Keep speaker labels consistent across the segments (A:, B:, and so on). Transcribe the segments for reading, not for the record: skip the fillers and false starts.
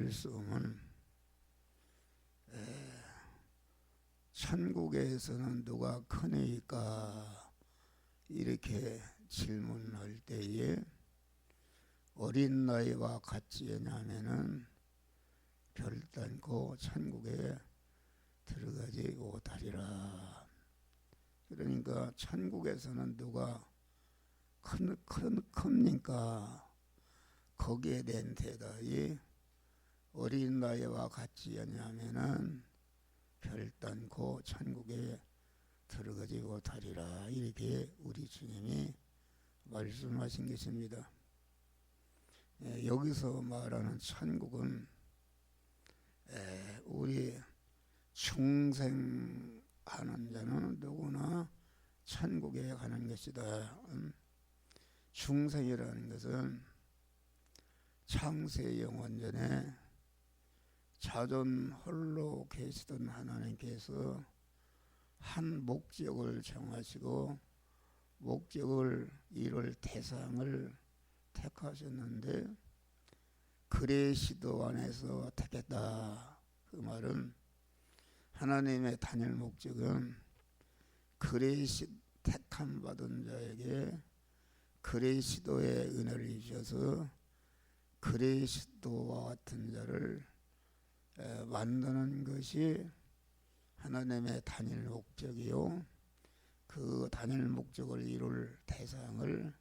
A: 말씀은 천국에서는 누가 크니까 이렇게 질문할 때에 어린 나이와 같이 하냐면은 결단코 천국에 들어가지 못하리라. 그러니까 천국에서는 누가 큽니까? 거기에 대한 대답이 어린 나이와 같이 하냐면은 결단코 천국에 들어가지 못하리라. 이렇게 우리 주님이 말씀하신 것입니다. 여기서 말하는 천국은 우리 중생하는 자는 누구나 천국에 가는 것이다. 중생이라는 것은 창세 영원전에 자존 홀로 계시던 하나님께서 한 목적을 정하시고 목적을 이룰 대상을 택하셨는데 그레시도 안에서 택했다. 그 말은 하나님의 단일 목적은 그레시 택함 받은 자에게 그레시도의 은혜를 주셔서 그레시도와 같은 자를 만드는 것이 하나님의 단일 목적이요. 그 단일 목적을 이룰 대상을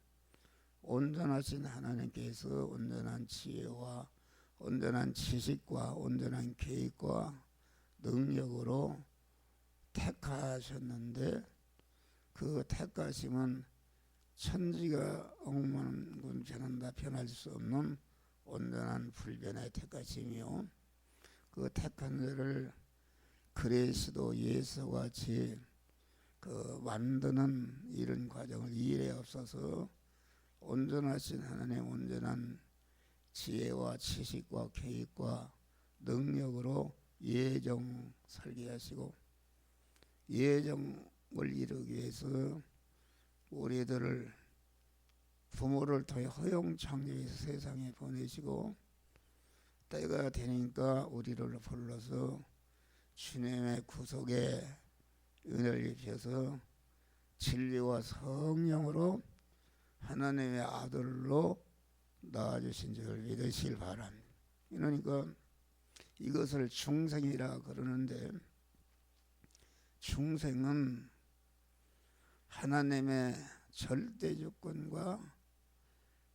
A: 온전하신 하나님께서 온전한 지혜와 온전한 지식과 온전한 계획과 능력으로 택하셨는데 그 택하심은 천지가 억만군 변한다 변할 수 없는 온전한 불변의 택하심이요. 그 택한 자를 그리스도 예수와 같이 그 만드는 이런 과정을 이해에 없어서 온전하신 하나님의 온전한 지혜와 지식과 계획과 능력으로 예정 설계하시고 예정을 이루기 위해서 우리들을 부모를 통해 허용 창조해서 세상에 보내시고 때가 되니까 우리를 불러서 주님의 구속에 은혜를 입혀서 진리와 성령으로 하나님의 아들로 낳아주신 줄 믿으시길 바랍니다. 그러니까 이것을 중생이라 그러는데 중생은 하나님의 절대 주권과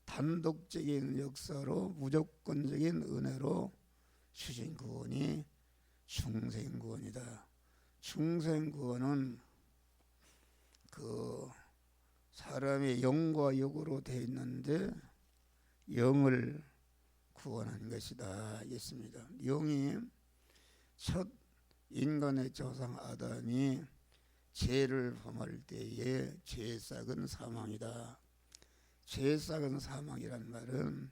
A: 단독적인 역사로 무조건적인 은혜로 주신 구원이 중생구원이다. 중생구원은 그 사람의 영과 육으로 되어 있는데 영을 구원한 것이다 했습니다. 영이 첫 인간의 조상 아담이 죄를 범할 때에 죄싹은 사망이다. 죄싹은 사망이란 말은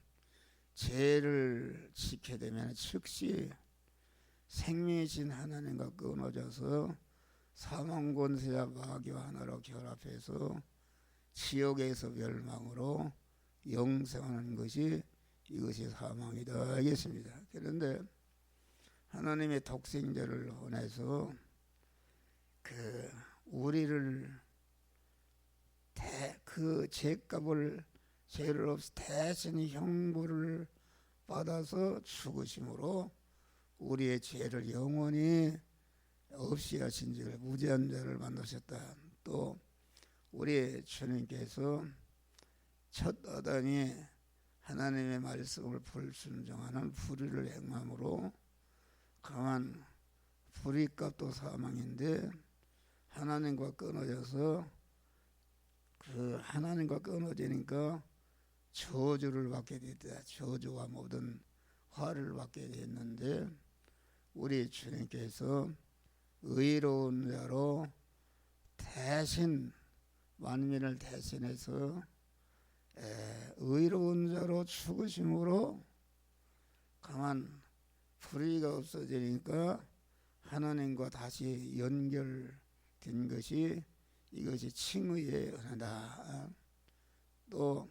A: 죄를 지게 되면 즉시 생명이신 하나님과 끊어져서 사망 권세와 마귀와 하나로 결합해서 지옥에서 멸망으로 영생하는 것이 이것이 사망이다 하겠습니다. 그런데 하나님의 독생자를 보내서 그 우리를 그 죄값을 죄를 없이 대신 형벌을 받아서 죽으심으로 우리의 죄를 영원히 없이 하신 줄 무죄한 자를 만드셨다. 또 우리 주님께서 첫 아담이 하나님의 말씀을 불순종하는 불의를 행함으로 강한 불의값도 사망인데 하나님과 끊어져서 그 하나님과 끊어지니까 저주를 받게 됐다. 저주와 모든 화를 받게 됐는데 우리 주님께서 의로운 자로 대신 만민을 대신해서 의로운 자로 죽으심으로 강한 불의가 없어지니까 하나님과 다시 연결된 것이 이것이 칭의의 은혜다. 또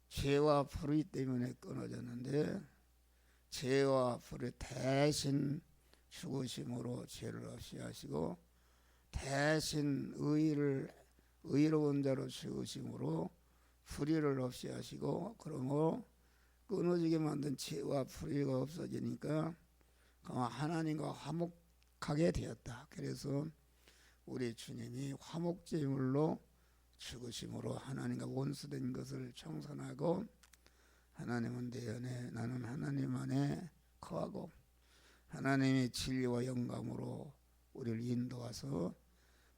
A: 죄와 불의 때문에 끊어졌는데 죄와 불의 대신 죽으심으로 죄를 없이 하시고 대신 의로운 자로 죽으심으로 불의를 없이 하시고 그러므로 끊어지게 만든 죄와 불의가 없어지니까 하나님과 화목하게 되었다. 그래서 우리 주님이 화목제물로 죽으심으로 하나님과 원수된 것을 청산하고 하나님은 내 안에 나는 하나님 안에 거하고 하나님의 진리와 영광으로 우리를 인도하서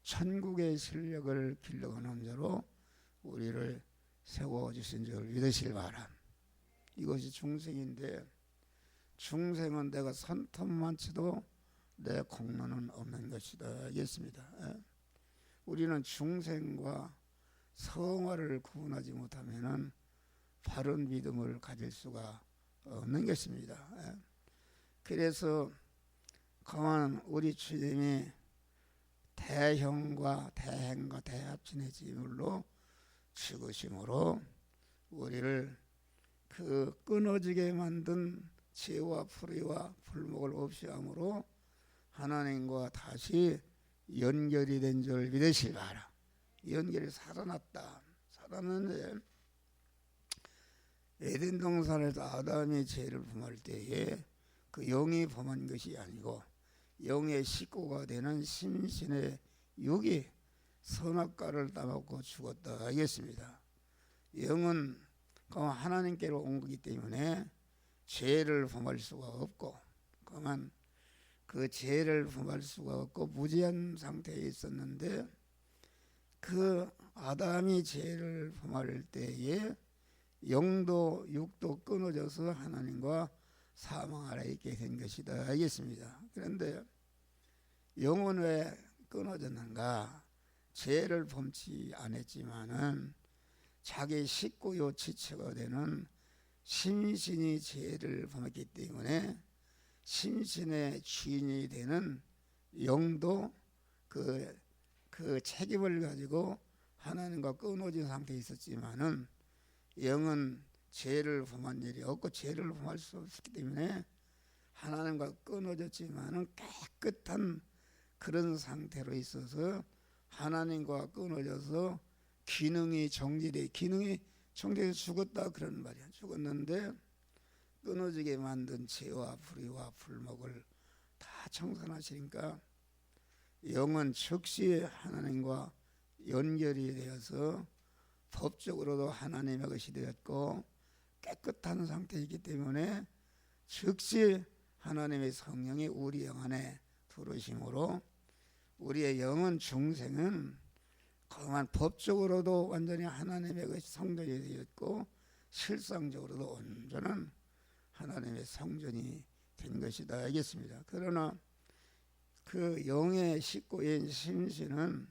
A: 천국의 실력을 길러가는 자로 우리를 세워주신 줄 믿으실 바람. 이것이 중생인데 중생은 내가 손톱만 치도 내 공로는 없는 것이다 알겠습니다. 우리는 중생과 성화를 구분하지 못하면 바른 믿음을 가질 수가 없는 것입니다. 그래서 그만 우리 주님이 대형과 대행과 대합진의 제물로 죽으심으로 우리를 그 끊어지게 만든 죄와 불의와 불목을 없이 함으로 하나님과 다시 연결이 된 줄 믿으실 바라. 연결이 살아났다. 살아났는데 에덴 동산에서 아담이 죄를 범할 때에 그 영이 범한 것이 아니고 영의 식구가 되는 심신의 육이 선악과를 따먹고 죽었다 하겠습니다. 영은 하나님께로 온 거기 때문에 죄를 범할 수가 없고 그만 그 죄를 범할 수가 없고 무죄한 상태에 있었는데 그 아담이 죄를 범할 때에 영도 육도 끊어져서 하나님과 사망 아래 있게 된 것이다 알겠습니다. 그런데 영은 왜 끊어졌는가? 죄를 범치 않았지만은 자기 식구요 지체가 되는 심신이 죄를 범했기 때문에 심신의 주인이 되는 영도 그 책임을 가지고 하나님과 끊어진 상태에 있었지만은 영은 죄를 범한 일이 없고 죄를 범할 수 없기 때문에 하나님과 끊어졌지만은 깨끗한 그런 상태로 있어서 하나님과 끊어져서 기능이 정지돼서 죽었다 그런 말이야. 죽었는데 끊어지게 만든 죄와 불의와 불목을 다 청산하시니까 영은 즉시 하나님과 연결이 되어서 법적으로도 하나님의 것이 되었고 깨끗한 상태이기 때문에 즉시 하나님의 성령이 우리 영 안에 들어오심으로 우리의 영은 중생은 그만 법적으로도 완전히 하나님의 것이 성전이 되었고 실상적으로도 온전한 하나님의 성전이 된 것이다 알겠습니다. 그러나 그 영의 식구인 심신은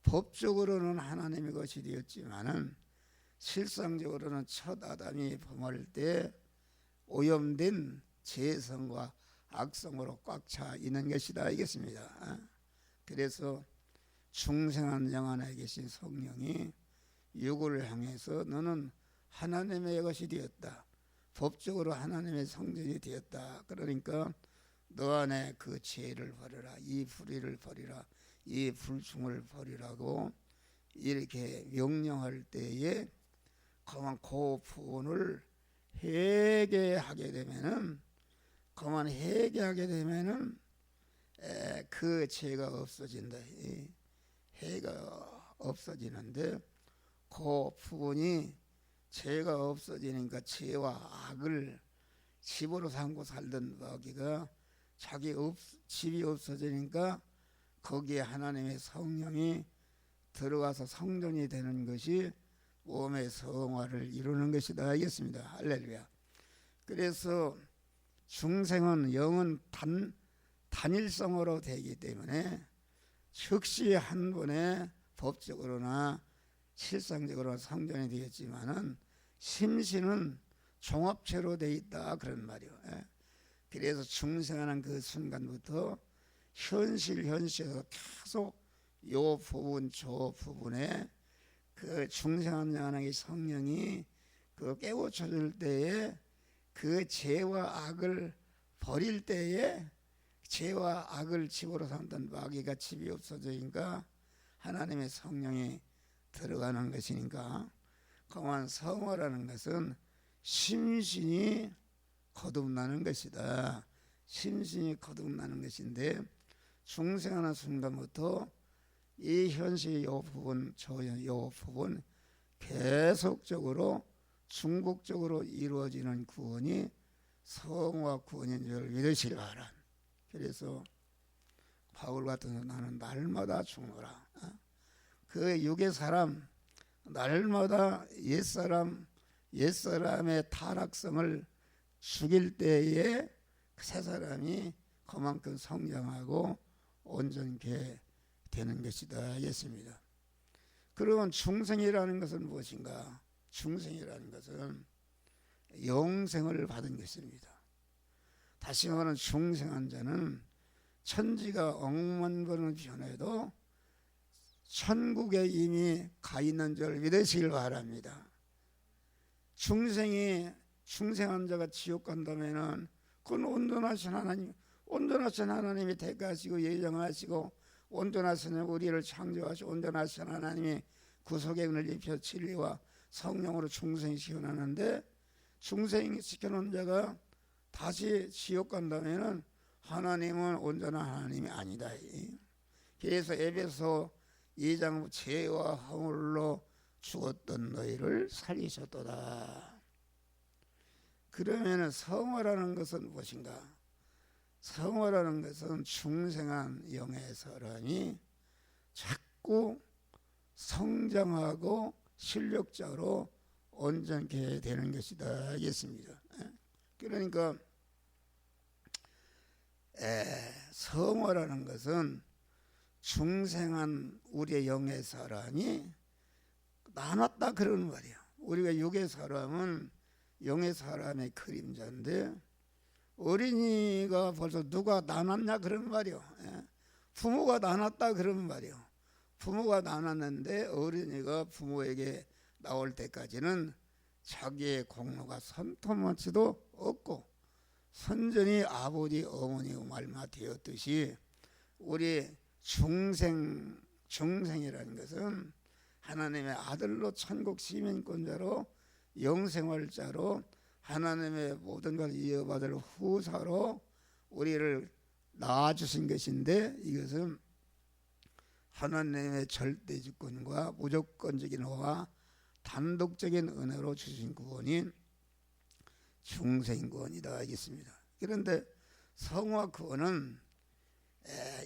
A: 법적으로는 하나님의 것이 되었지만은 실상적으로는 첫 아담이 범할 때 오염된 죄성과 악성으로 꽉 차 있는 것이다 알겠습니다. 그래서 중생한 영 안에 계신 성령이 육을 향해서 너는 하나님의 것이 되었다. 법적으로 하나님의 성전이 되었다. 그러니까 너 안에 그 죄를 버려라. 이 불의를 버리라. 이 불충을 버리라고 이렇게 명령할 때에 그만 그 부분을 회개하게 되면은 그 죄가 없어진다. 해가 없어지는데 그 부분이 죄가 없어지니까 죄와 악을 집으로 삼고 살던 마귀가 자기 집이 없어지니까 거기에 하나님의 성령이 들어가서 성전이 되는 것이 몸의 성화를 이루는 것이다 알겠습니다. 할렐루야. 그래서 중생은 영은 단일성으로 되기 때문에 즉시 한 번에 법적으로나 실상적으로 성전이 되었지만은 심신은 종합체로 되어 있다 그런 말이요. 그래서 중생하는 그 순간부터 현실에서 계속 요 부분 저 부분에 그 중생한 양의 성령이 그 깨우쳐 줄 때에 그 죄와 악을 버릴 때에 죄와 악을 집으로 삼던 마귀가 집이 없어지니까 하나님의 성령이 들어가는 것이니까 그만 성화라는 것은 심신이 거듭나는 것이다. 심신이 거듭나는 것인데 중생하는 순간부터 이 현실 요 부분 요 부분 계속적으로 중국적으로 이루어지는 구원이 성화 구원인 줄 믿으시기 바랍니다. 그래서 바울 같은 나는 날마다 죽노라. 그 육의 사람 날마다 옛사람의 타락성을 죽일 때에 새 사람이 그만큼 성장하고 온전케 되는 것이다 하겠습니다. 그러면 중생이라는 것은 무엇인가? 중생이라는 것은 영생을 받은 것입니다. 다시 말하면 중생한 자는 천지가 억만 번을 변해도 천국에 이미 가 있는 줄 믿으시길 바랍니다. 중생한 자가 지옥 간다면은 그건 온전하신 하나님이 대가하시고 예정하시고 온전하신 우리를 창조하시고 온전하신 하나님이 구속의 은을 입혀 진리와 성령으로 중생시켜놨는데 중생시켜놓은 자가 다시 지옥 간다면은 하나님은 온전한 하나님이 아니다. 그래서 에베소 2장 죄와 허물로 죽었던 너희를 살리셨도다. 그러면 성화라는 것은 무엇인가? 성화라는 것은 중생한 영의 사람이 자꾸 성장하고 실력자로 온전케 되는 것이다 하겠습니다. 그러니까 성화라는 것은 중생한 우리의 영의 사람이 나눴다 그러는 말이에요. 우리가 육의 사람은 영의 사람의 그림자인데 어린이가 벌써 누가 나눴냐 그런 말이요. 부모가 나눴다 그런 말이요. 부모가 나눴는데 어린이가 부모에게 나올 때까지는 자기의 공로가 손톱만치도 없고 선전이 아버지 어머니의 말마 되었듯이 우리 중생이라는 것은 하나님의 아들로 천국 시민권자로 영생활자로 하나님의 모든 걸 이어받을 후사로 우리를 낳아주신 것인데 이것은 하나님의 절대주권과 무조건적인 호와 단독적인 은혜로 주신 구원인 중생구원이다 하겠습니다. 그런데 성화 구원은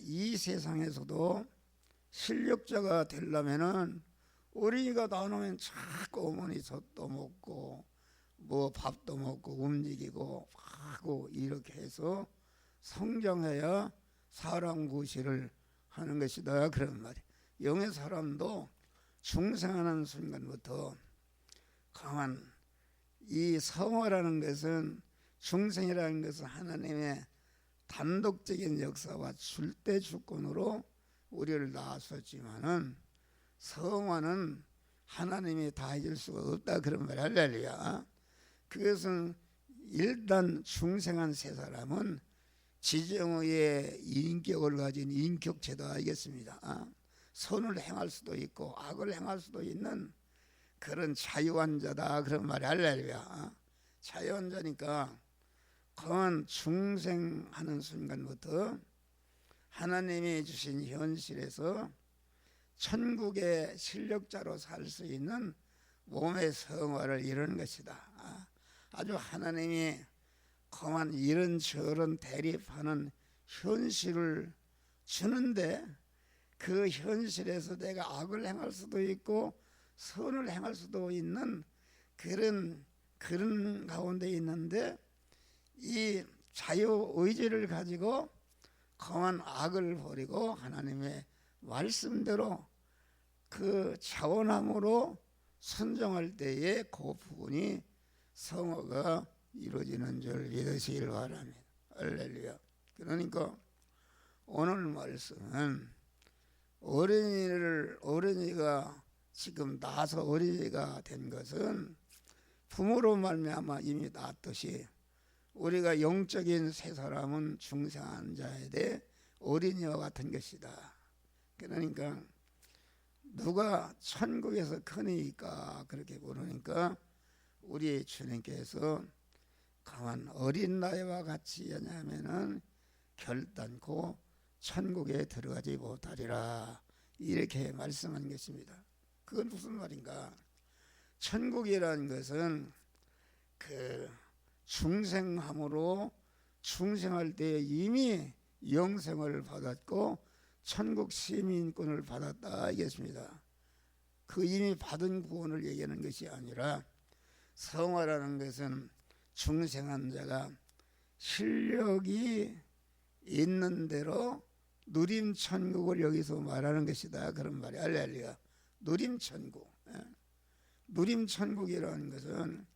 A: 이 세상에서도 실력자가 되려면은 어린이가 나오면 자꾸 어머니 젖도 먹고 뭐 밥도 먹고 움직이고 하고 이렇게 해서 성장해야 사람 구실을 하는 것이다 그런 말이에요. 영의 사람도 중생하는 순간부터 강한 이 성화라는 것은 중생이라는 것은 하나님의 단독적인 역사와 줄대 주권으로 우리를 낳았었지만은 성화는 하나님이 다 해줄 수가 없다 그런 말 할렐루야. 그것은 일단 중생한 세 사람은 지정의 인격을 가진 인격체다 알겠습니다. 선을 행할 수도 있고 악을 행할 수도 있는 그런 자유한 자다 그런 말이 할렐루야. 자유한 자니까 그건 중생하는 순간부터 하나님이 주신 현실에서 천국의 실력자로 살 수 있는 몸의 성화를 이루는 것이다. 아주 하나님이 그만 이런저런 대립하는 현실을 주는데 그 현실에서 내가 악을 행할 수도 있고 선을 행할 수도 있는 그런 가운데 있는데 이 자유의지를 가지고 그만 악을 버리고 하나님의 말씀대로 그 자원함으로 순종할 때에 그 부분이 성화가 이루어지는 줄 믿으시길 바랍니다. 할렐루야. 그러니까 오늘 말씀은 어린이가 지금 낳아서 어린이가 된 것은 부모로 말미암아 이미 낳았듯이 우리가 영적인 세 사람은 중생한 자에 대해 어린이와 같은 것이다. 그러니까 누가 천국에서 크니까 그렇게 부르니까 우리 주님께서 가만 어린 나이와 같이 하냐면은 결단코 천국에 들어가지 못하리라 이렇게 말씀한 것입니다. 그건 무슨 말인가? 천국이라는 것은 그 중생함으로 중생할 때 이미 영생을 받았고 천국 시민권을 받았다 이겠습니다. 그 이미 받은 구원을 얘기하는 것이 아니라 성화라는 것은 중생한 자가 실력이 있는 대로 누림 천국을 여기서 말하는 것이다 그런 말이 할렐루야. 누림 천국. 누림 천국이라는 것은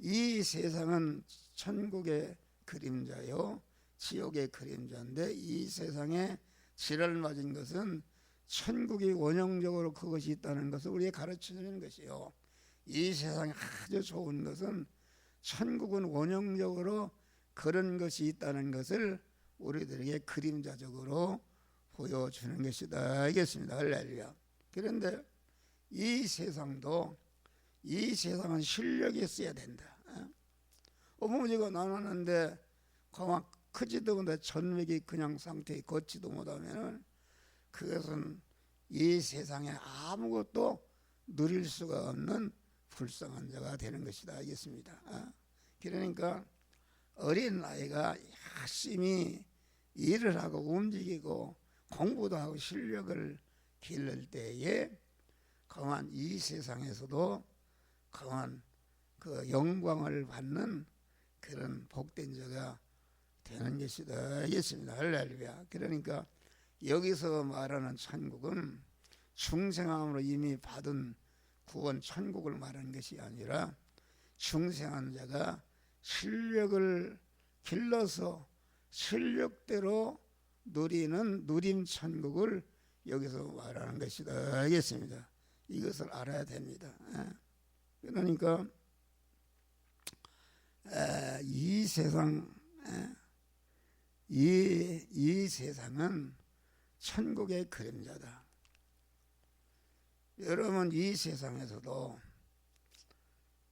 A: 이 세상은 천국의 그림자요 지옥의 그림자인데 이 세상에 지랄 맞은 것은 천국이 원형적으로 그것이 있다는 것을 우리에게 가르쳐주는 것이요. 이 세상에 아주 좋은 것은 천국은 원형적으로 그런 것이 있다는 것을 우리들에게 그림자적으로 보여주는 것이다 알겠습니다. 할렐루야. 그런데 이 세상도 이 세상은 실력이 있어야 된다. 어머니가 나눴는데 가만 크지도 못해 전맥이 그냥 상태에 걷지도 못하면 그것은 이 세상에 아무것도 누릴 수가 없는 불쌍한 자가 되는 것이다 알겠습니다. 그러니까 어린 아이가 열심히 일을 하고 움직이고 공부도 하고 실력을 기를 때에 그만 이 세상에서도 그만 그 영광을 받는 그런 복된 자가 되는 것이다 알겠습니다. 할렐루야. 그러니까 여기서 말하는 천국은 중생함으로 이미 받은 구원 천국을 말하는 것이 아니라 중생한 자가 실력을 길러서 실력대로 누리는 누림 천국을 여기서 말하는 것이다 알겠습니다. 이것을 알아야 됩니다. 그러니까 이 세상 이 세상은 천국의 그림자다. 여러분 이 세상에서도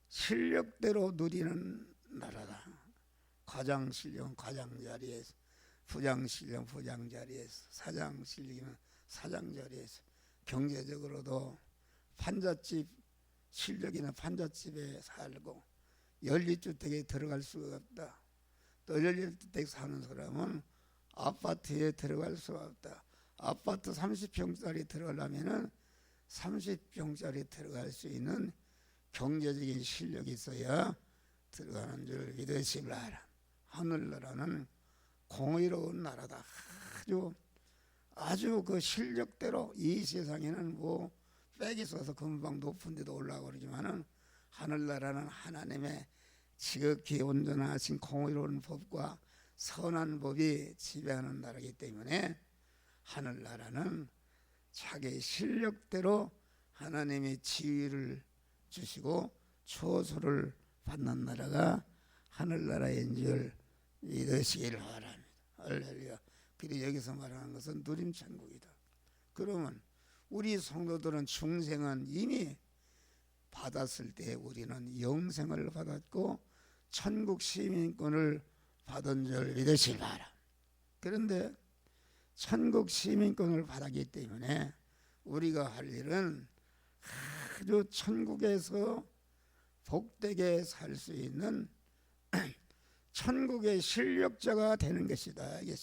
A: 실력대로 누리는 나라다. 과장 실력은 과장 자리에서, 부장 실력은 부장 자리에서, 사장 실력은 사장 자리에서, 경제적으로도 판잣집 실력이나 판잣집에 살고 연립주택에 들어갈 수가 없다. 또 연립주택 사는 사람은 아파트에 들어갈 수가 없다. 아파트 30평짜리 들어가려면은 30평짜리 들어갈 수 있는 경제적인 실력이 있어야 들어가는 줄 믿으시라. 하늘나라는 공의로운 나라다. 아주 그 실력대로 이 세상에는 뭐 빽이 써서 금방 높은 데도 올라가고 그러지만은 하늘나라는 하나님의 지극히 온전하신 공의로운 법과 선한 법이 지배하는 나라이기 때문에 하늘나라는 자기 실력대로 하나님이 지위를 주시고 초소를 받는 나라가 하늘나라인 줄 믿으시기를 바랍니다. 할렐루야. 그리고 여기서 말하는 것은 누림천국이다. 그러면 우리 성도들은 중생은 이미 받았을 때 우리는 영생을 받았고 천국 시민권을 받은 줄 믿으시기 바랍니다. 그런데 천국 시민권을 받았기 때문에 우리가 할 일은 아주 천국에서 복되게 살 수 있는 천국의 실력자가 되는 것이다. 이게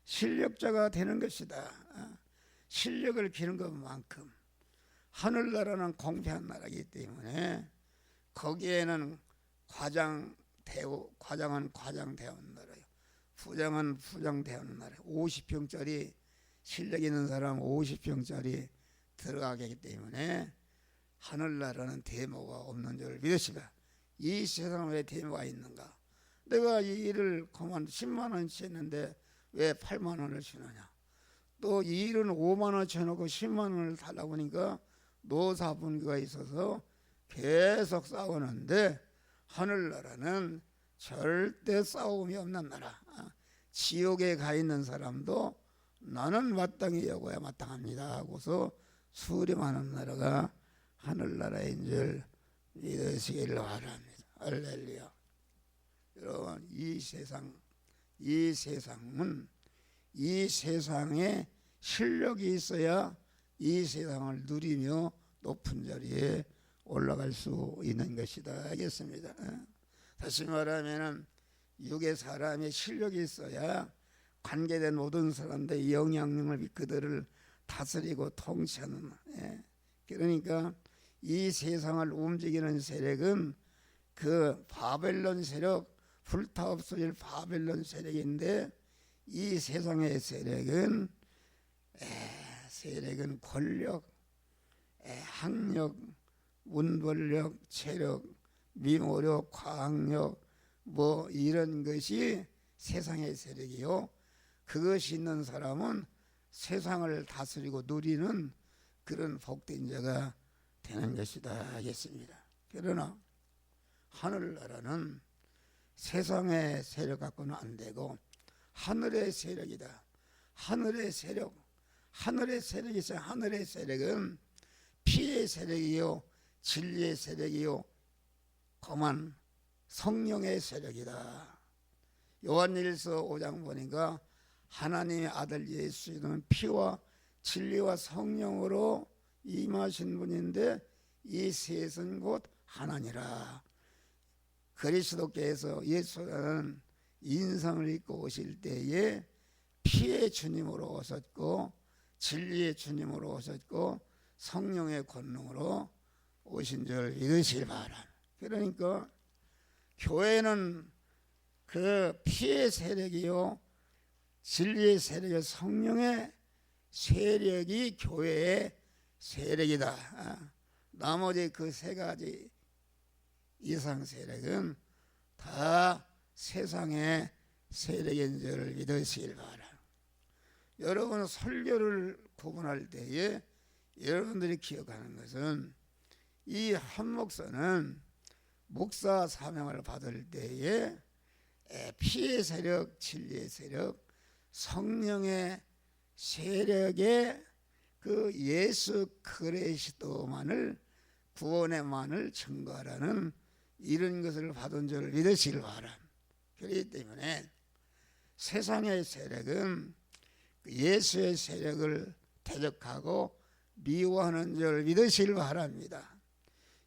A: 실력자가 되는 것이다. 실력을 기른 것만큼 하늘나라는 공평한 나라이기 때문에 거기에는 과장은 과장 대원 나라예요. 부장은 부장 대원 나라예요. 50평짜리 실력 있는 사람 50평짜리 들어가게 하기 때문에 하늘나라는 대모가 없는 줄 믿으시라. 이 세상에 왜 대모가 있는가? 내가 이 일을 그만 10만 원치 했는데 왜 8만 원을 주느냐? 또 이 일은 5만 원치 해놓고 10만 원을 달라고 하니까 노사분규가 있어서 계속 싸우는데 하늘나라는 절대 싸움이 없는 나라. 지옥에 가 있는 사람도 나는 마땅히 여고야 마땅합니다 하고서 수렴하는 나라가 하늘나라인 줄 믿으시길 바랍니다. 할렐루야. 여러분, 이 세상은 이 세상에 실력이 있어야 이 세상을 누리며 높은 자리에 올라갈 수 있는 것이다 하겠습니다. 다시 말하면 육의 사람의 실력이 있어야 관계된 모든 사람들의 영향력을 그들을 다스리고 통치하는. 그러니까 이 세상을 움직이는 세력은 그 바벨론 세력, 불타 없어질 바벨론 세력인데, 이 세상의 세력은 권력, 학력, 문벌력, 체력, 미모력, 과학력 뭐 이런 것이 세상의 세력이요. 그것이 있는 사람은 세상을 다스리고 누리는 그런 복된 자가 되는 것이다 하겠습니다. 그러나 하늘나라는 세상의 세력 갖고는 안 되고 하늘의 세력이다. 하늘의 세력이 있어요. 하늘의 세력은 피의 세력이요, 진리의 세력이요, 거만 성령의 세력이다. 요한일서 5장 보니까 하나님의 아들 예수는 피와 진리와 성령으로 임하신 분인데 이 셋은 곧 하나니라. 그리스도께서 예수라는 인성을 입고 오실 때에 피의 주님으로 오셨고 진리의 주님으로 오셨고 성령의 권능으로 오신 줄 믿으시기 바랍니다. 그러니까 교회는 그 피의 세력이요, 진리의 세력이요, 성령의 세력이 교회의 세력이다. 나머지 그 세 가지 이상 세력은 다 세상의 세력인 줄 믿으시길 바랍니다. 여러분, 설교를 구분할 때에 여러분들이 기억하는 것은 이 한 목사는 목사 사명을 받을 때에 피의 세력, 진리의 세력, 성령의 세력의 그 예수 그리스도만을 구원의만을 증거하라는 이런 것을 받은 줄 믿으시길 바랍니다. 그렇기 때문에 세상의 세력은 예수의 세력을 대적하고 미워하는 줄 믿으시길 바랍니다.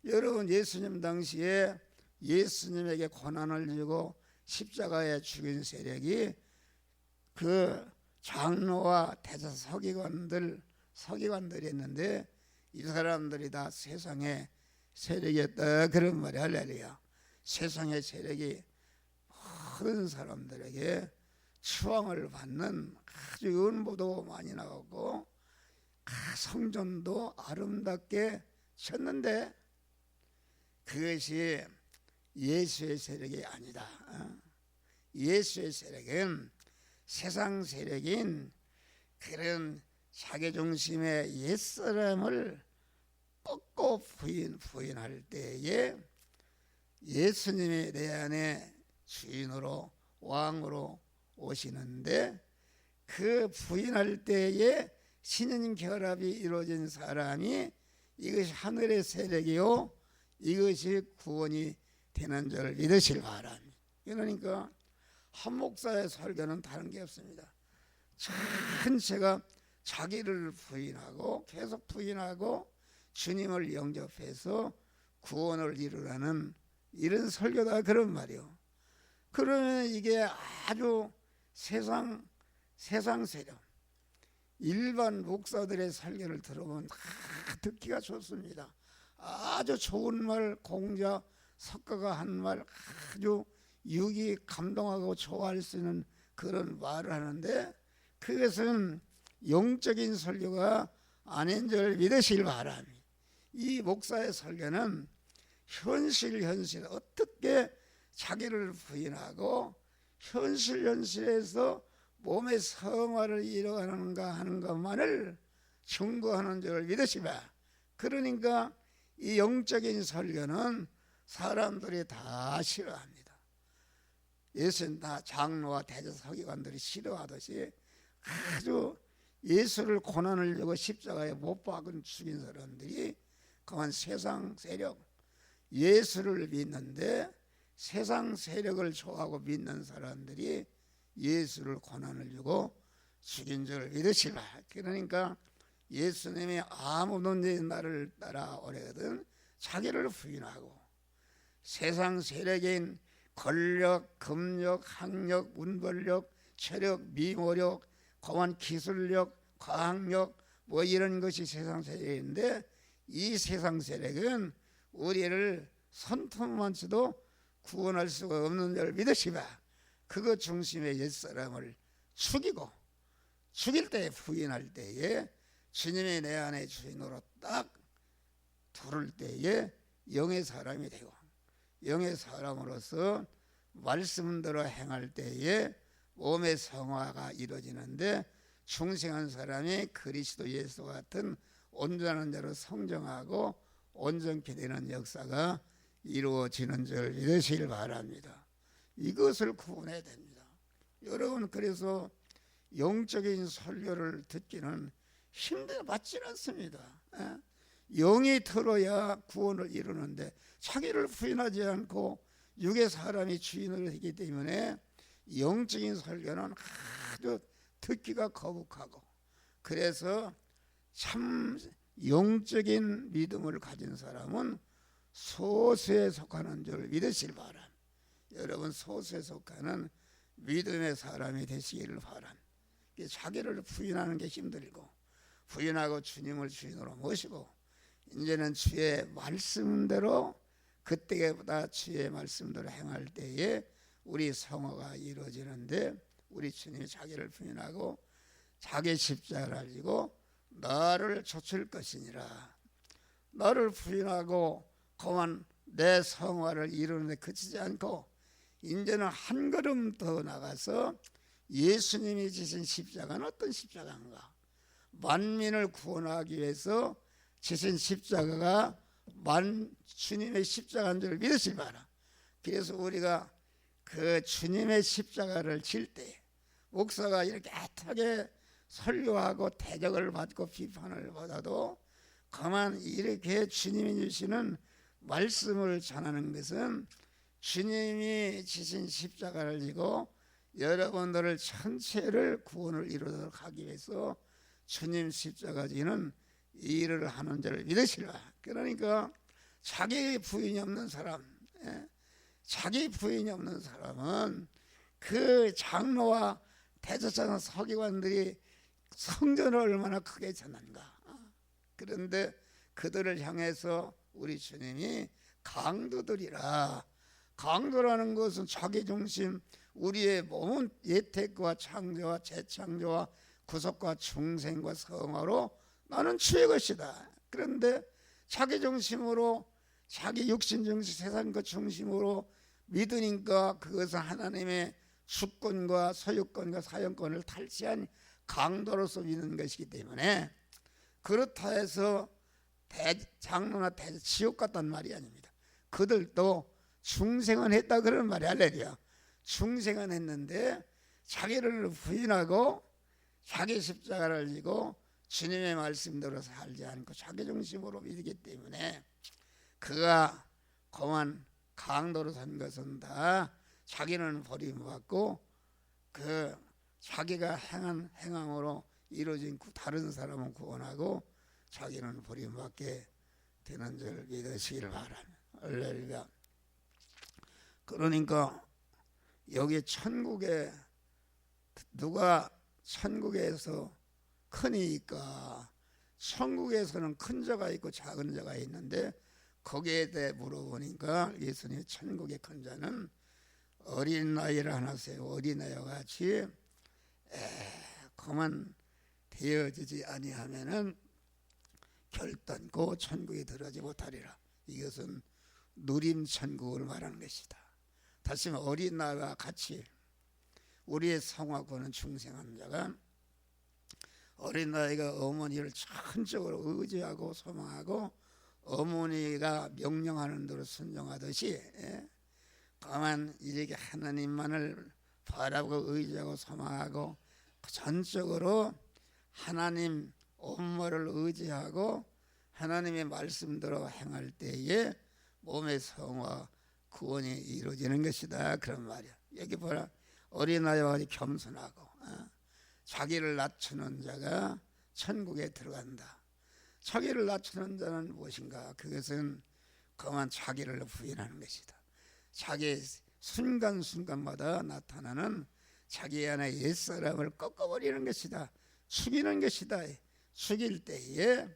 A: 여러분, 예수님 당시에 예수님에게 고난을 주고 십자가에 죽인 세력이 그 장로와 대사 서기관들이 있는데 이 사람들이 다 세상의 세력이었다 그런 말이 할렐루야. 세상의 세력이 모든 사람들에게 추앙을 받는 아주 은보도 많이 나오고 성전도 아름답게 쳤는데 그것이 예수의 세력이 아니다. 예수의 세력은 세상 세력인 그런 자기중심의 옛사람을 꺾고 부인할 때에 예수님이 내 안에 주인으로 왕으로 오시는데 그 부인할 때에 신인 결합이 이루어진 사람이 이것이 하늘의 세력이요 이것이 구원이 되는 줄 믿으실 바랍니다. 그러니까 한 목사의 설교는 다른 게 없습니다. 전체가 자기를 부인하고 계속 부인하고 주님을 영접해서 구원을 이루라는 이런 설교다 그런 말이요. 그러면 이게 아주 세상 세력, 일반 목사들의 설교를 들어보면 다 듣기가 좋습니다. 아주 좋은 말, 공자, 석가가 한 말 아주 육이 감동하고 좋아할 수 있는 그런 말을 하는데 그것은 영적인 설교가 아닌 줄 믿으시길 바랍니다. 이 목사의 설교는 현실 어떻게 자기를 부인하고 현실에서 몸의 성화를 이뤄가는가 하는 것만을 증거하는 줄 믿으시라. 그러니까 이 영적인 설교는 사람들이 다 싫어합니다. 예수는 다 장로와 대제 서기관들이 싫어하듯이 아주 예수를 고난을 주고 십자가에 못 박은 죽인 사람들이 그만 세상 세력, 예수를 믿는데 세상 세력을 좋아하고 믿는 사람들이 예수를 고난을 주고 죽인 줄 믿으시라. 그러니까 예수님이 아무든지 나를 따라오려거든 자기를 부인하고 세상 세력인 권력, 금력, 학력, 문벌력, 체력, 미모력, 고한 기술력, 과학력 뭐 이런 것이 세상 세력인데 이 세상 세력은 우리를 손톱만치도 구원할 수가 없는 줄 믿으시라. 그거 중심의 옛사람을 죽이고 죽일 때 부인할 때에 주님이 내 안에 주인으로 딱 들을 때에 영의 사람이 되고 영의 사람으로서 말씀대로 행할 때에 몸의 성화가 이루어지는데 중생한 사람이 그리스도 예수 같은 온전한 자로 성정하고 온전케 되는 역사가 이루어지는 줄 믿으시길 바랍니다. 이것을 구분해야 됩니다. 여러분, 그래서 영적인 설교를 듣기는 맞지는 않습니다. 영이 들어야 구원을 이루는데 자기를 부인하지 않고 육의 사람이 주인을 하기 때문에 영적인 설교는 아주 듣기가 거북하고, 그래서 참 영적인 믿음을 가진 사람은 소수에 속하는 줄 믿으실 바람. 여러분, 소수에 속하는 믿음의 사람이 되시기를 바람. 자기를 부인하는 게 힘들고 부인하고 주님을 주인으로 모시고 이제는 주의 말씀대로 그때보다 주의 말씀대로 행할 때에 우리 성화가 이루어지는데 우리 주님이 자기를 부인하고 자기 십자가를 지고 나를 좇을 것이니라. 나를 부인하고 그만 내 성화를 이루는데 그치지 않고 이제는 한 걸음 더 나가서 예수님이 지신 십자가는 어떤 십자가인가? 만민을 구원하기 위해서 지신 십자가가 주님의 십자가인 줄 믿으시기 바라. 그래서 우리가 그 주님의 십자가를 질 때 목사가 이렇게 애타게 설교하고 대적을 받고 비판을 받아도 그만 이렇게 주님이 주시는 말씀을 전하는 것은 주님이 지신 십자가를 지고 여러분들을 전체를 구원을 이루도록 하기 위해서 주님 십자가 지는 일을 하는 자를 믿으시라. 그러니까 자기 부인이 없는 사람, 자기 부인이 없는 사람은 그 장로와 대제사장 서기관들이 성전을 얼마나 크게 전한가. 그런데 그들을 향해서 우리 주님이 강도들이라. 강도라는 것은 자기 중심, 우리의 몸은 예택과 창조와 재창조와 구속과 중생과 성화로 나는 주의 것이다. 그런데 자기 중심으로, 자기 육신 중심, 세상 것 중심으로 믿으니까 그것은 하나님의 주권과 소유권과 사용권을 탈취한 강도로서 믿는 것이기 때문에, 그렇다 해서 장로나 지옥 같단 말이 아닙니다. 그들도 중생은 했다 그런 말이 할렐루야. 중생은 했는데 자기를 부인하고 자기 십자가를 지고 주님의 말씀대로 살지 않고 자기 중심으로 믿기 때문에 그가 고만 강도로 산 것은 다 자기는 버림받고 그 자기가 행한 행함으로 이루어진 다른 사람은 구원하고 자기는 버림받게 되는 줄 믿으시기를 바랍니다. 할렐루야. 그러니까 여기 천국에 누가 천국에서 크니까, 천국에서는 큰 자가 있고 작은 자가 있는데 거기에 대해 물어보니까 예수님 천국의 큰 자는 어린 나이를 하나 세워 어린아이와 같이 그만 되어지지 아니하면은 결단코 천국에 들어가지 못하리라. 이것은 누림 천국을 말하는 것이다. 다시 말하면 어린 나이와 같이 우리의 성화권은 중생한 자가, 어린 나이가 어머니를 전적으로 의지하고 소망하고 어머니가 명령하는 대로 순종하듯이 다만 이렇게 하나님만을 바라고 의지하고 소망하고 전적으로 하나님 엄마를 의지하고 하나님의 말씀대로 행할 때에 몸의 성화 구원이 이루어지는 것이다, 그런 말이야. 여기 보라, 어린아이와 같이 겸손하고 자기를 낮추는 자가 천국에 들어간다. 자기를 낮추는 자는 무엇인가? 그것은 그만 자기를 부인하는 것이다. 자기 순간순간마다 나타나는 자기 안에 옛사람을 꺾어버리는 것이다. 죽이는 것이다. 죽일 때에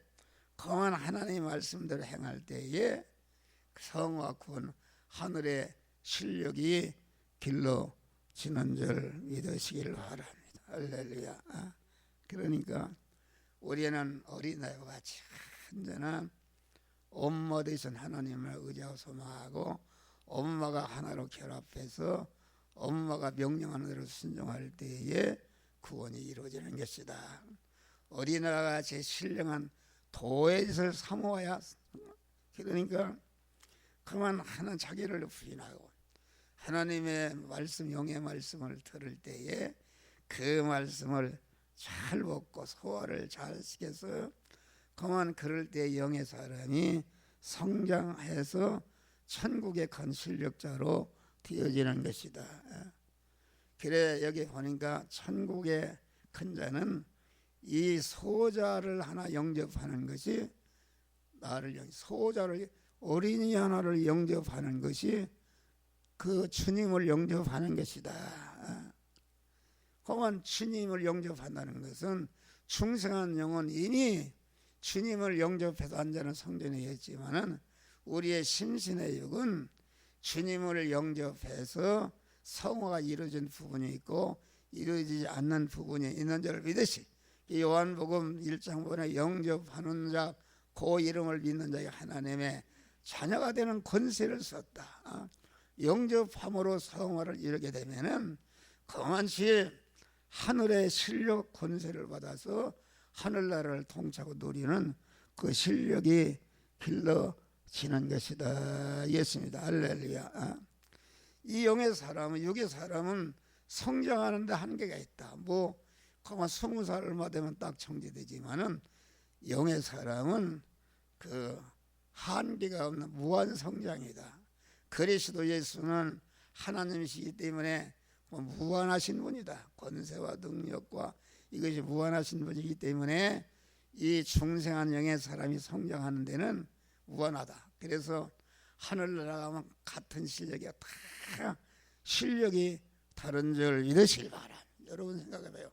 A: 그만 하나님 말씀대로 행할 때에 성화 구원 하늘의 실력이 길러지는 줄 믿으시길 바랍니다. 할렐루야. 그러니까 우리는 어린아이와 같이 언제나 엄마 되신 하나님을 의지하고 소망하고 엄마가 하나로 결합해서 엄마가 명령하는 대로 순종할 때에 구원이 이루어지는 것이다. 어린아이와 같이 신령한 도회를 사모해야. 그러니까 그만 하는 자기를 부인하고 하나님의 말씀, 영의 말씀을 들을 때에 그 말씀을 잘 먹고 소화를 잘 시켜서 그만 그럴 때 영의 사람이 성장해서 천국의 큰 실력자로 되어지는 것이다. 그래 여기 보니까 천국의 큰 자는 이 소자를 하나 영접하는 것이 소자를 어린이 하나를 영접하는 것이 그 주님을 영접하는 것이다. 그만 주님을 영접한다는 것은 중생한 영혼 이미 주님을 영접해서 앉아는 성전에 있지만은 우리의 심신의 육은 주님을 영접해서 성화가 이루어진 부분이 있고 이루어지지 않는 부분이 있는 줄 믿으시. 요한복음 1장 보면 영접하는 자 그 이름을 믿는 자가 하나님의 자녀가 되는 권세를 썼다. 영접함으로 성화를 이루게 되면은 그만치 하늘의 실력 권세를 받아서 하늘나라를 통치하고 누리는 그 실력이 길러지는 것이다. 예수입니다. 할렐루야. 이 영의 사람은, 육의 사람은 성장하는 데 한계가 있다. 뭐 그만 20살 얼마 되면 딱 정지되지만은 영의 사람은 그 한계가 없는 무한 성장이다. 그리스도 예수는 하나님이시기 때문에 무한하신 분이다. 권세와 능력과 이것이 무한하신 분이기 때문에 이 중생한 영의 사람이 성장하는 데는 무한하다. 그래서 하늘나라 가면 같은 실력이 다 실력이 다른 줄 믿으시기 바랍니다. 여러분 생각해봐요.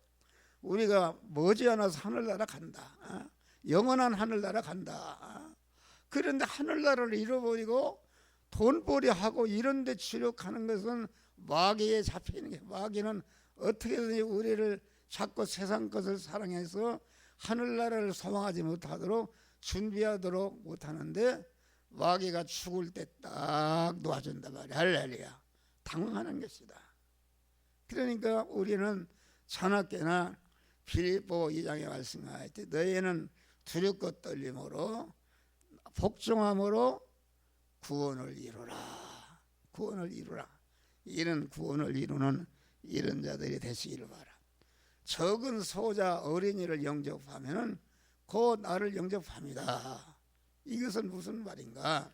A: 우리가 머지않아서 하늘나라 간다. 영원한 하늘나라 간다. 그런데 하늘나라를 잃어버리고 돈벌이하고 이런 데 주력하는 것은 마귀에 잡히는 게, 마귀는 어떻게든지 우리를 자꾸 세상 것을 사랑해서 하늘나라를 소망하지 못하도록 준비하도록 못하는데 마귀가 죽을 때 딱 놓아준단 말이야. 할렐루야. 당황하는 것이다. 그러니까 우리는 자나깨나 빌립보 2장에 말씀하였듯이 너희는 두렵고 떨림으로 복종함으로 구원을 이루라. 구원을 이루라. 이런 구원을 이루는 이런 자들이 되시기를 바라. 적은 소자 어린이를 영접하면은 곧 나를 영접합니다. 이것은 무슨 말인가?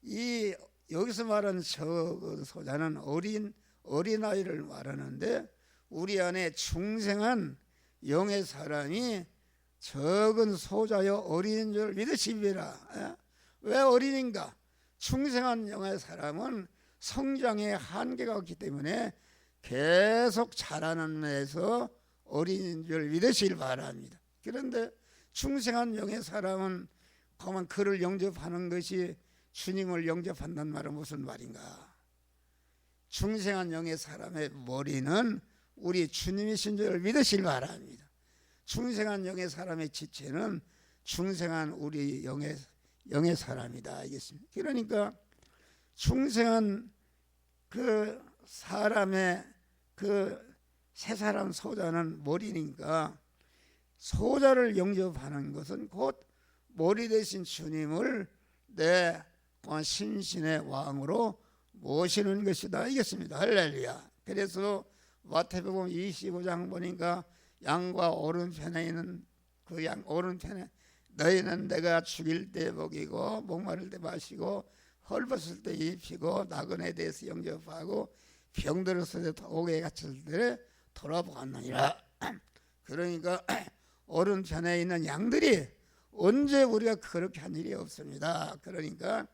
A: 이 여기서 말하는 적은 소자는 어린아이를 말하는데 우리 안에 중생한 영의 사람이 적은 소자여 어린인 줄 믿으시리라. 왜 어린인가? 중생한 영의 사람은 성장의 한계가 없기 때문에 계속 자라는 데서 어린인 줄 믿으시길 바랍니다. 그런데 중생한 영의 사람은 그만 그를 영접하는 것이 주님을 영접한다는 말은 무슨 말인가? 중생한 영의 사람의 머리는 우리 주님이신 줄 믿으시길 바랍니다. 중생한 영의 사람의 지체는 중생한 우리 영의 사람이다. 알겠습니다. 그러니까 중생한 그 사람의 그 세 사람 소자는 머리니까 소자를 영접하는 것은 곧 머리 대신 주님을 내 신신의 왕으로 모시는 것이다 이겠습니다. 할렐루야. 그래서 마태복음 25장 보니까 양과 오른편에 있는 그 양 오른편에 너희는 내가 죽일 때 먹이고 목마를 때 마시고 헐벗을 때 입히고 나그네에 대해서 영접하고 병들었을 때 옥에 갇혔을 때 돌아보았느니라. 그러니까 오른편에 있는 양들이 언제 우리가 그렇게 한 일이 없습니다. 그러니까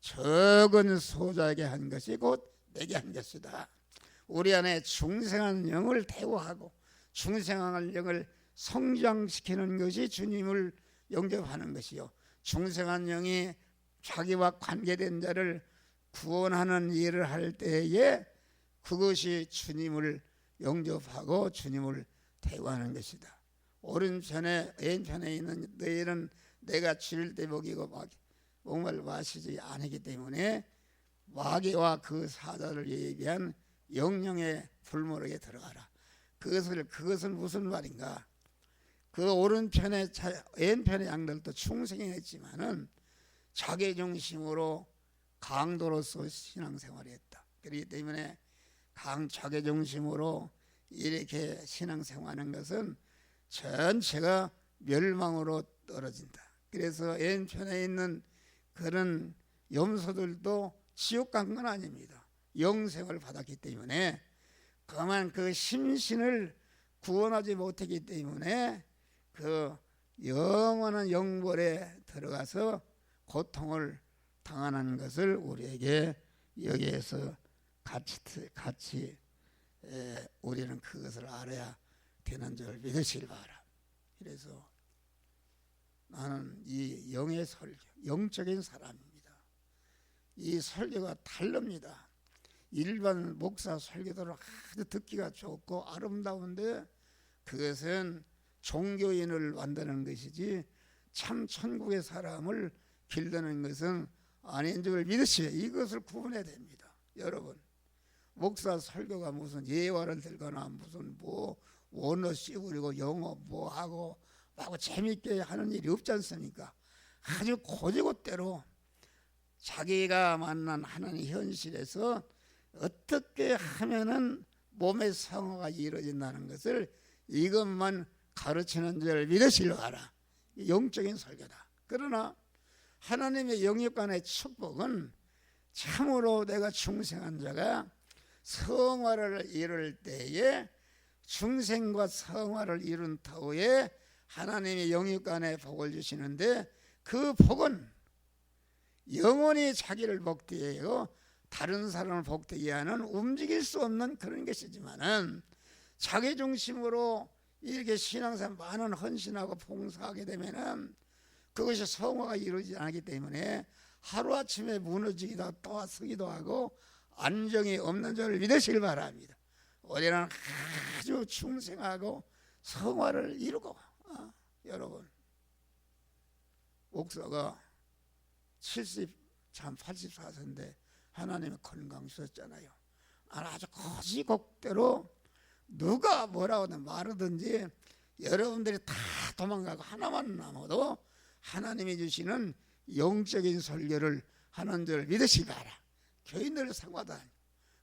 A: 적은 소자에게 한 것이 곧 내게 한 것이다. 우리 안에 중생한 영을 대우하고 중생한 영을 성장시키는 것이 주님을 영접하는 것이요, 중생한 영이 자기와 관계된 자를 구원하는 일을 할 때에 그것이 주님을 영접하고 주님을 대우하는 것이다. 오른편에 왼편에 있는 너희는 내가 죽일 때 먹이고 목마를 마시지 않기 때문에 마귀와 그 사자를 예비한 영령의 불모르게 들어가라. 그것은 무슨 말인가? 그 오른편에 왼편의 양들도 충성했지만은 자기 중심으로 강도로서 신앙생활을 했다. 그렇기 때문에 자기 중심으로 이렇게 신앙생활하는 것은 전체가 멸망으로 떨어진다. 그래서 왼편에 있는 그런 염소들도 지옥 간 건 아닙니다. 영생을 받았기 때문에, 그만 그 심신을 구원하지 못했기 때문에 그 영원한 영벌에 들어가서 고통을 당하는 것을 우리에게 여기에서 같이 우리는 그것을 알아야 되는 줄 믿으시길 바라. 그래서 나는 이 영의 설교, 영적인 사람입니다. 이 설교가 다릅니다. 일반 목사 설교들은 아주 듣기가 좋고 아름다운데 그것은 종교인을 만드는 것이지 참 천국의 사람을 길드는 것은 아닌 줄 믿으시오. 이것을 구분해야 됩니다. 여러분, 목사 설교가 무슨 예화를 들거나 무슨 원어 씌우리고 영어 하고 재밌게 하는 일이 없지 않습니까? 아주 고지고대로 자기가 만난 하나님 현실에서 어떻게 하면은 몸의 성화가 이루어진다는 것을 이것만 가르치는 줄 믿으시려 하라. 영적인 설교다. 그러나 하나님의 영육간의 축복은 참으로 내가 중생한 자가 성화를 이룰 때에 중생과 성화를 이룬 터에 하나님의 영육간의 복을 주시는데, 그 복은 영원히 자기를 복되게 하고 다른 사람을 복되게 하는 움직일 수 없는 그런 것이지만은, 자기 중심으로 이렇게 신앙생활 많은 헌신하고 봉사하게 되면은 그것이 성화가 이루어지지 않기 때문에 하루아침에 무너지기도 또 서기도 하고 안정이 없는 줄 믿으시길 바랍니다. 우리는 아주 충성하고 성화를 이루고, 여러분, 목사가 84세인데 하나님의 건강 주셨잖아요. 아주 거지곡대로 누가 뭐라고든 말하든지 여러분들이 다 도망가고 하나만 남아도 하나님이 주시는 영적인 설교를 하는 줄 믿으시기 바라. 교인들 생활도 아니고.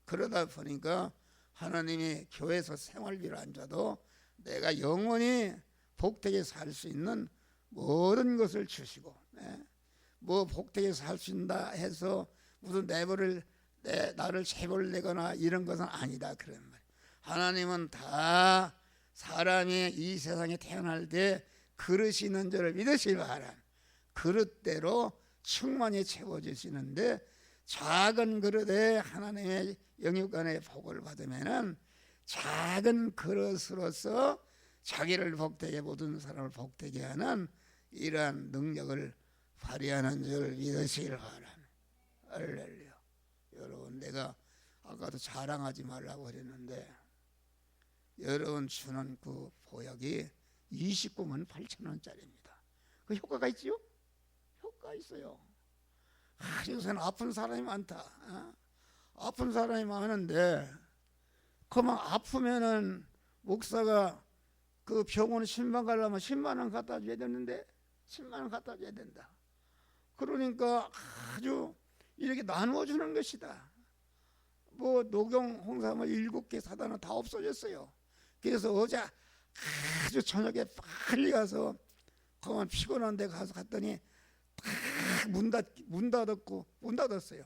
A: 그러다 보니까 하나님이 교회에서 생활비를 안 줘도 내가 영원히 복되게 살 수 있는 모든 것을 주시고, 뭐 복되게 살 수 있다 해서 무슨 나를 재벌 내거나 이런 것은 아니다 그런 말. 하나님은 다 사람이 이 세상에 태어날 때 그릇이 있는 줄을 믿으시기 바랍니다. 그릇대로 충만히 채워주시는데, 작은 그릇에 하나님의 영육간의 복을 받으면은 작은 그릇으로서 자기를 복되게 모든 사람을 복되게 하는 이러한 능력을 발휘하는 줄 믿으시길 바랍니다. 할렐루야. 여러분, 내가 아까도 자랑하지 말라고 그랬는데 여러분 주는 그 보약이 29만 8천 원짜리입니다. 그 효과가 있지요? 효과 있어요. 요새는 아픈 사람이 많다. 아픈 사람이 많은데 그만 아프면은 목사가 그 병원 신방 가려면 10만 원 갖다 줘야 되는데 10만 원 갖다 줘야 된다. 그러니까 아주 이렇게 나누어 주는 것이다. 뭐 녹용 홍삼을 7개 사다는 다 없어졌어요. 그래서 어제 아주 저녁에 빨리 가서 그만 피곤한 데 가서 갔더니 딱 문 닫았어요.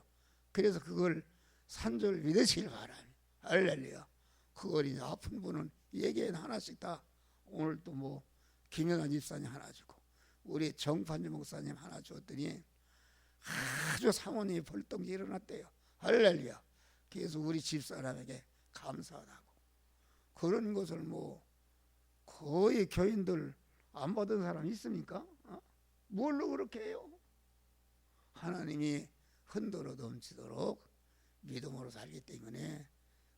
A: 그래서 그걸 산줄 믿으시길 바랍니다. 할렐루야. 그걸 이제 아픈 분은 얘기는 하나씩 다 오늘 또 뭐 김연아 집사님 하나 주고 우리 정판주 목사님 하나 줬더니 아주 사모님이 벌떡 일어났대요. 할렐루야. 그래서 우리 집사람에게 감사하다고. 그런 것을 뭐 거의 교인들 안 받은 사람 있습니까? 뭘로 그렇게 해요? 하나님이 흔들어 넘치도록 믿음으로 살기 때문에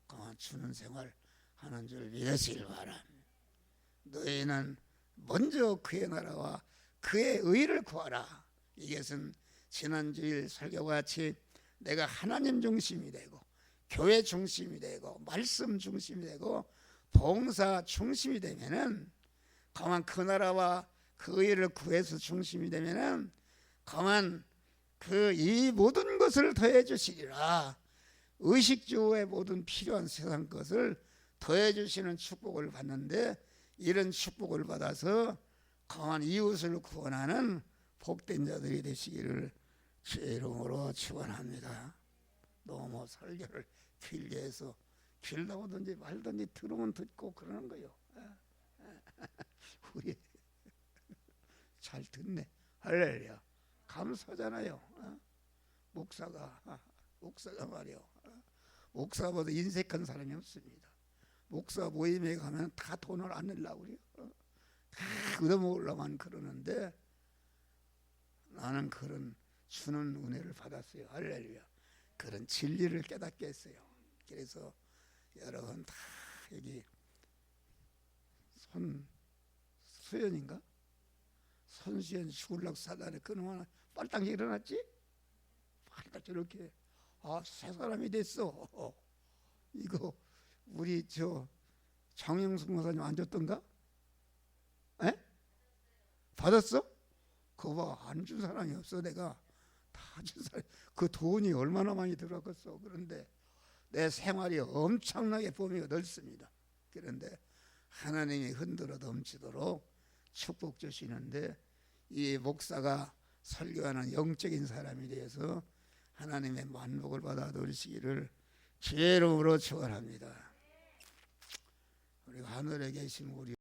A: 그만 주는 생활 하는 줄 믿으시길 바랍니다. 너희는 먼저 그의 나라와 그의 의를 구하라. 이것은 지난주일 설교와 같이 내가 하나님 중심이 되고 교회 중심이 되고 말씀 중심이 되고 봉사 중심이 되면은 그만 그 나라와 그 의를 구해서 중심이 되면은 그만 그 이 모든 것을 더해 주시리라. 의식주의 모든 필요한 세상 것을 더해 주시는 축복을 받는데 이런 축복을 받아서 강한 이웃을 구원하는 복된 자들이 되시기를 주의 이름으로 축원합니다. 너무 설교를 길게 해서 길다고든지 말든지 들으면 듣고 그러는 거요. 우리 잘 듣네. 할렐루야. 감사잖아요. 목사가 말이요. 목사보다 인색한 사람이 없습니다. 목사 모임에 가면 다 돈을 안 내려고 그래요. 다 얻어먹으려고만 그러는데 나는 그런 주는 은혜를 받았어요. 할렐루야. 그런 진리를 깨닫게 했어요. 그래서 여러분 다 여기 손수연인가? 손수연 죽을라고 사단에 그놈 빨딱 일어났지? 빨딱 저렇게 새 사람이 됐어. 이거 우리 저 장영숙 목사님 안 줬던가? 에? 받았어? 그거 봐, 안 준 사람이 없어. 내가 다 준 사람. 그 돈이 얼마나 많이 들어갔어. 그런데 내 생활이 엄청나게 범위가 넓습니다. 그런데 하나님이 흔들어 넘치도록 축복 주시는데 이 목사가 설교하는 영적인 사람이 되어서 하나님의 만복을 받아 누리시기를 주의 이름으로 축원합니다. 우리 하늘에 계신 우리